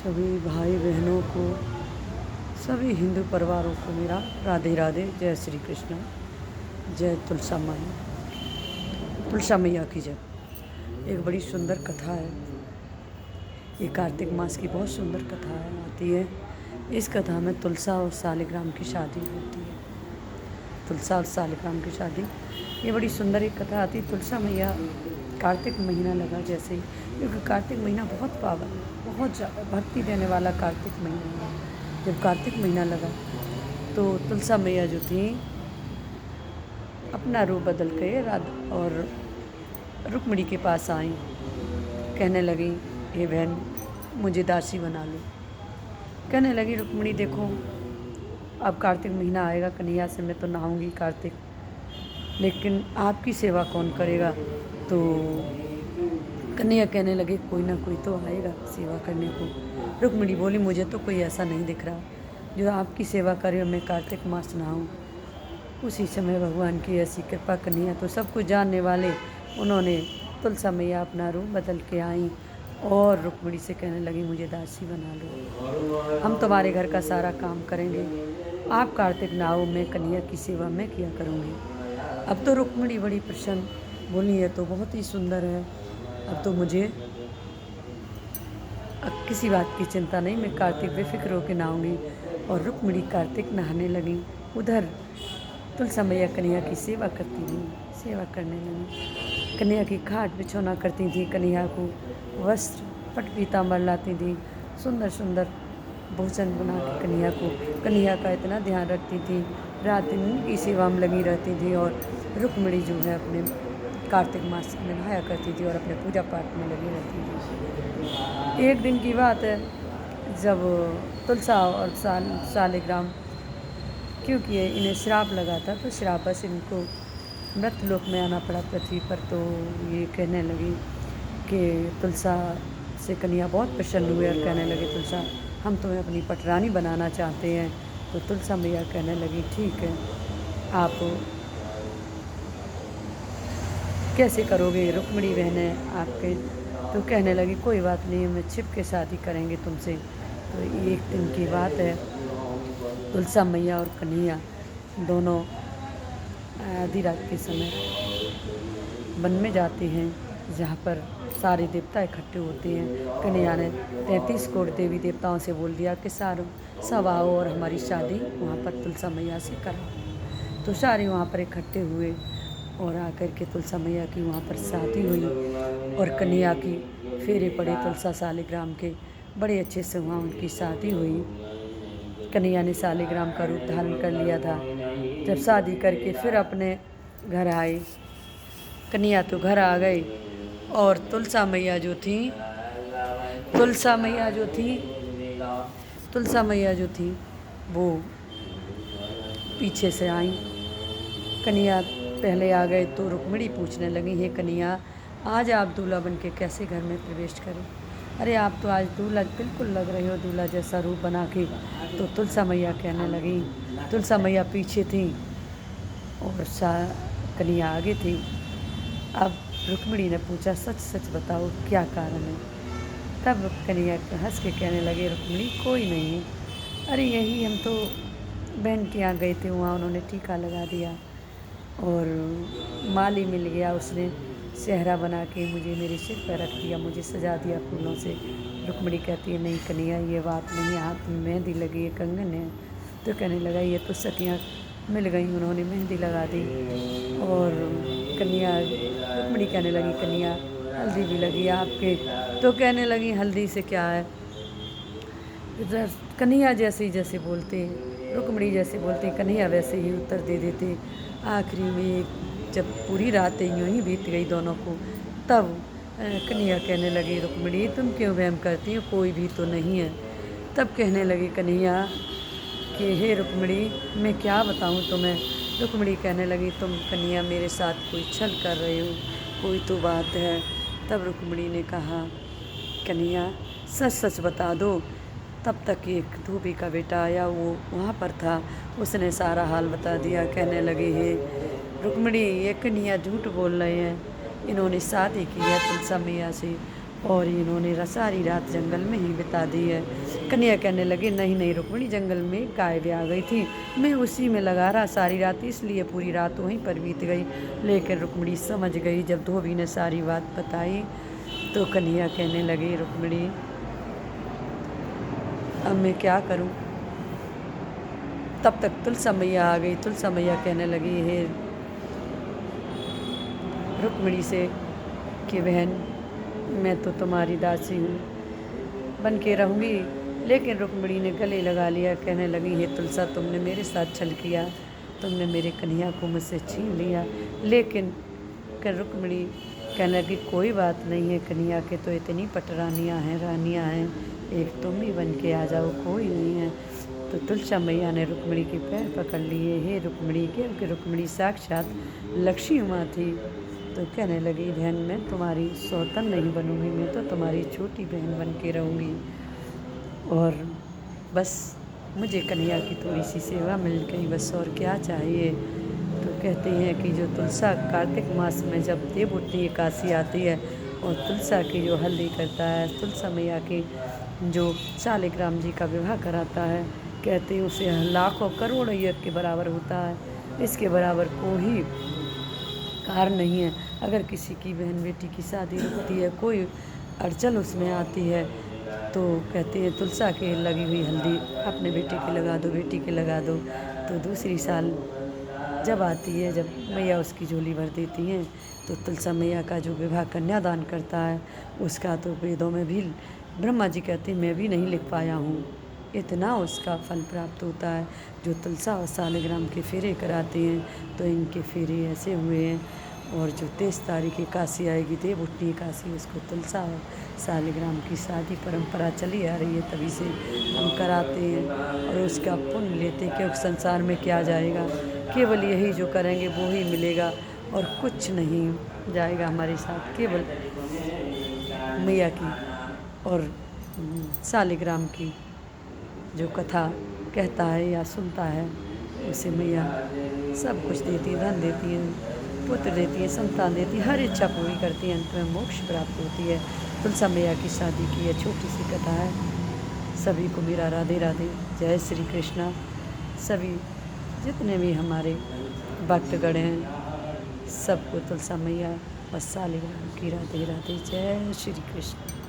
सभी भाई बहनों को, सभी हिंदू परिवारों को मेरा राधे राधे। जय श्री कृष्ण, जय तुलसा माई, तुलसा मैया की जय। एक बड़ी सुंदर कथा है, ये कार्तिक मास की बहुत सुंदर कथा आती है। इस कथा में तुलसा और सालिग्राम की शादी होती है। तुलसा और सालिग्राम की शादी, ये बड़ी सुंदर एक कथा आती है। तुलसा मैया, कार्तिक महीना लगा जैसे ही, क्योंकि कार्तिक महीना बहुत पावन है, बहुत ज़्यादा भक्ति देने वाला कार्तिक महीना है। जब कार्तिक महीना लगा तो तुलसा मैया जो थी अपना रूप बदल के राधा और रुक्मिणी के पास आई। कहने लगी, हे बहन मुझे दासी बना लो। कहने लगी रुक्मिणी, देखो अब कार्तिक महीना आएगा, कन्हैया से मैं तो नहाऊंगी कार्तिक, लेकिन आपकी सेवा कौन करेगा। तो कन्हैया कहने लगे, कोई ना कोई तो आएगा सेवा करने को। रुक्मिणी बोली, मुझे तो कोई ऐसा नहीं दिख रहा जो आपकी सेवा करे और मैं कार्तिक मास नहाऊं। उसी समय भगवान की ऐसी कृपा। कन्हैया तो सब कुछ जानने वाले, उन्होंने तुलसा मैया अपना रूप बदल के आई और रुक्मिणी से कहने लगी, मुझे दासी बना लो, हम तुम्हारे घर का सारा काम करेंगे, आप कार्तिक नहाओ, मैं कन्हैया की सेवा मैं किया करूँगी। अब तो रुक्मिणी बड़ी प्रसन्न, बोली है तो बहुत ही सुंदर है, अब तो मुझे अब किसी बात की चिंता नहीं, मैं कार्तिक बेफिक्र होकर नहाऊंगी। और रुक्मिणी कार्तिक नहाने लगी। उधर तुलसा मैया कन्हैया की सेवा करती थी, सेवा करने लगी। कन्हैया की खाट बिछौना करती थी, कन्हैया को वस्त्र पट पीताम्बर लाती थी, सुंदर सुंदर भोजन बना के कन्हैया का इतना ध्यान रखती थी, रात दिन की सेवा में लगी रहती थी। और रुक्मिणी जो है अपने कार्तिक मास में नहाया करती थी और अपने पूजा पाठ में लगी रहती थी। एक दिन की बात है, जब तुलसा और सालिग्राम, क्योंकि इन्हें श्राप लगा था तो श्रापस इनको मृतलोक में आना पड़ा पृथ्वी पर। तो ये कहने लगी कि तुलसा से कन्हैया बहुत प्रसन्न हुए और कहने लगे, तुलसा हम तुम्हें अपनी पटरानी बनाना चाहते हैं। तो तुलसा मैया कहने लगी, ठीक है, आप कैसे करोगे, रुक्मिणी बहन है आपके। तो कहने लगी, कोई बात नहीं, मैं छिप के शादी करेंगे तुमसे। तो एक दिन की बात है, तुलसा मैया और कन्हैया दोनों आधी रात के समय वन में जाते हैं, जहाँ पर सारे देवता इकट्ठे होते हैं। कन्हैया ने 33 करोड़ देवी देवताओं से बोल दिया कि सब आओ और हमारी शादी वहाँ पर तुलसा मैया से कराओ। तो सारे वहाँ पर इकट्ठे हुए और आकर के तुलसा मैया की वहाँ पर शादी हुई और कन्हैया की फेरे पड़े तुलसा सालिग्राम के, बड़े अच्छे से वहाँ उनकी शादी हुई। कन्हैया ने सालिग्राम का रूप धारण कर लिया था। जब शादी करके फिर अपने घर आए, कन्हैया तो घर आ गई और तुलसा मैया जो थी वो पीछे से आई। कन्हैया पहले आ गए तो रुक्मिणी पूछने लगी, हे कन्हैया, आज आप दूल्हा बन के कैसे घर में प्रवेश करें। अरे आप तो आज दूल्हा बिल्कुल लग रहे हो, दूल्हा जैसा रूप बना के। तो तुलसा मैया कहने लगी, तुलसा मैया पीछे थी और कन्हैया आगे थी। अब रुक्मिणी ने पूछा, सच सच बताओ क्या कारण है। तब कन्हैया हंस के कहने लगे, रुक्मिणी कोई नहीं है, अरे यही हम तो बहन के यहाँ गए थे, वहाँ उन्होंने टीका लगा दिया और माली मिल गया, उसने सेहरा बना के मुझे मेरे सिर पर रख दिया, मुझे सजा दिया फूलों से। रुक्मिणी कहती है, नहीं कन्हैया ये बात नहीं है, हाथ में मेहंदी लगी है, कंगन है। तो कहने लगा, ये तो सखियाँ मिल गई, उन्होंने मेहंदी लगा दी। और रुक्मिणी कहने लगी, कन्हैया हल्दी भी लगी आपके। तो कहने लगी, हल्दी से क्या है। कन्हैया जैसे बोलते, रुक्मिणी जैसे बोलते, कन्हैया वैसे ही उत्तर दे देते। आखिरी में जब पूरी रात यूँ ही बीत गई दोनों को, तब कन्हैया कहने लगी, रुक्मिणी तुम क्यों वहम करती हो, कोई भी तो नहीं है। तब कहने लगी कन्हैया कि हे रुक्मिणी, मैं क्या बताऊँ तुम्हें। रुक्मिणी कहने लगी, तुम कन्हैया मेरे साथ कोई छल कर रहे हो, कोई तो बात है। तब रुक्मिणी ने कहा, कन्हैया सच सच बता दो। तब तक एक धोबी का बेटा आया, वो वहाँ पर था, उसने सारा हाल बता दिया। कहने लगे, हे रुक्मिणी, ये कन्हैया झूठ बोल रहे हैं, इन्होंने शादी की है तुलसा मैया से, और इन्होंने सारी रात जंगल में ही बिता दी है। कन्हैया कहने लगे, नहीं नहीं रुक्मिणी, जंगल में गाय भी आ गई थी, मैं उसी में लगा रहा सारी रात, इसलिए पूरी रात वहीं पर बीत गई। लेकिन रुक्मिणी समझ गई। जब धोबी ने सारी बात बताई तो कन्हैया कहने लगे, रुक्मिणी अब मैं क्या करूं। तब तक तुलसा मैया आ गई। तुलसा मैया कहने लगी, हे रुक्मिणी से कि बहन, मैं तो तुम्हारी दासी हूँ, बन के रहूँगी। लेकिन रुक्मिणी ने गले लगा लिया, कहने लगी, हे तुलसा, तुमने मेरे साथ छल किया, तुमने मेरे कन्हैया को मुझसे छीन लिया। लेकिन रुक्मिणी कहने लगी, कोई बात नहीं है, कन्हैया के तो इतनी पटरानियाँ हैं, रानियाँ हैं, एक तुम ही बन के आ जाओ, कोई नहीं है। तो तुलसा मैया ने रुक्मिणी के पैर पकड़ लिए। हे रुक्मिणी, क्योंकि रुक्मिणी साक्षात लक्ष्मी माँ थी। तो कहने लगी, बहन मैं तुम्हारी सौतन नहीं बनूंगी, मैं तो तुम्हारी छोटी बहन बन के रहूँगी, और बस मुझे कन्हैया की थोड़ी सी सेवा मिल गई, बस और क्या चाहिए। तो कहते हैं कि जो तुलसा कार्तिक मास में जब देवउठनी एकादशी आती है और तुलसा की जो हल्दी करता है, तुलसा मैया की जो शालिग्राम जी का विवाह कराता है, कहते हैं उसे लाखों करोड़ों यज्ञ के बराबर होता है। इसके बराबर कोई कारण नहीं है। अगर किसी की बहन बेटी की शादी रुकती है, कोई अड़चन उसमें आती है, तो कहते हैं तुलसा के लगी हुई हल्दी अपने बेटे के लगा दो, बेटी के लगा दो। तो दूसरी साल जब आती है, जब मैया उसकी झोली भर देती हैं, तो तुलसा मैया का जो विवाह कन्यादान करता है, उसका तो वेदों में भी ब्रह्मा जी कहते हैं मैं भी नहीं लिख पाया हूँ, इतना उसका फल प्राप्त होता है। जो तुलसा और शालिग्राम के फेरे कराते हैं, तो इनके फेरे ऐसे हुए हैं। और जो 23 तारीख एकादशी आएगी, देवउठनी एकादशी, उसको तुलसा और शालिग्राम की शादी परंपरा चली आ रही है, तभी से हम कराते हैं और उसका पुण्य लेते हैं। क्योंकि संसार में क्या जाएगा, केवल यही जो करेंगे वो ही मिलेगा, और कुछ नहीं जाएगा हमारे साथ। केवल मैया की और शालिग्राम की जो कथा कहता है या सुनता है, उसे मैया सब कुछ देती है, धन देती है, पुत्र देती है, संतान देती है, हर इच्छा पूरी करती है, अंत में मोक्ष प्राप्त होती है। तुलसा मैया की शादी की यह छोटी सी कथा है। सभी को मेरा राधे राधे, जय श्री कृष्णा। सभी जितने भी हमारे भक्तगण हैं, सबको तुलसा मैया और शालिग्राम की राधे राधे, जय श्री कृष्ण।